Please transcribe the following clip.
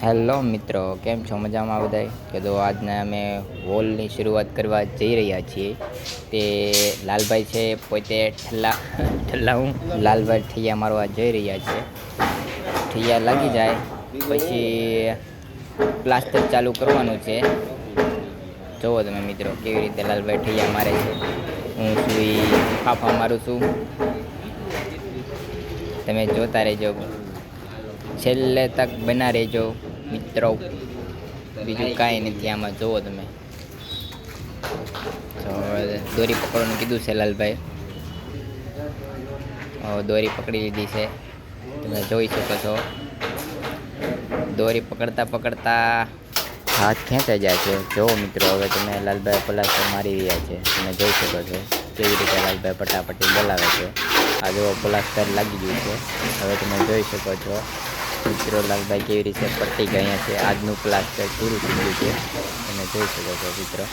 Hello મિત્રો, કેમ છો? મજામાં બધાય? કે તો આજના અમે વોલની શરૂઆત કરવા જઈ રહ્યા છીએ. તે લાલભાઈ છે પોતે ઠલ્લા હું લાલભાઈ ઠૈયા મારવા જઈ રહ્યા છે. ઠૈયા લાગી જાય પછી પ્લાસ્ટર ચાલુ કરવાનું છે. જુઓ તમે મિત્રો કેવી રીતે લાલભાઈ ઠૈયા મારે છે. હું છું ફાફા મારું છું. તમે જોતા રહેજો, છેલ્લે તક બના રહેજો મિત્રો. બીજું કાંઈ નથી આમાં, જુઓ તમે. દોરી પકડવાનું કીધું છે લાલભાઈ. દોરી પકડી લીધી છે, તમે જોઈ શકો છો. દોરી પકડતા પકડતા હાથ ખેંચાઈ જાય છે. જુઓ મિત્રો, હવે તમે લાલભાઈ પ્લાસ્ટર મારી રહ્યા છે. તમે જોઈ શકો છો કેવી રીતે લાલભાઈ પટાપટી બોલાવે છે. આ જુઓ પ્લાસ્ટર લાગી ગયું છે. હવે તમે જોઈ શકો છો મિત્રો લાલભાઈ કેવી રીતે પટ્ટી ગયા છે. આજનું પ્લાસ્ટર પૂરું થઈ ગયું છે, તમે જોઈ શકો છો મિત્રો.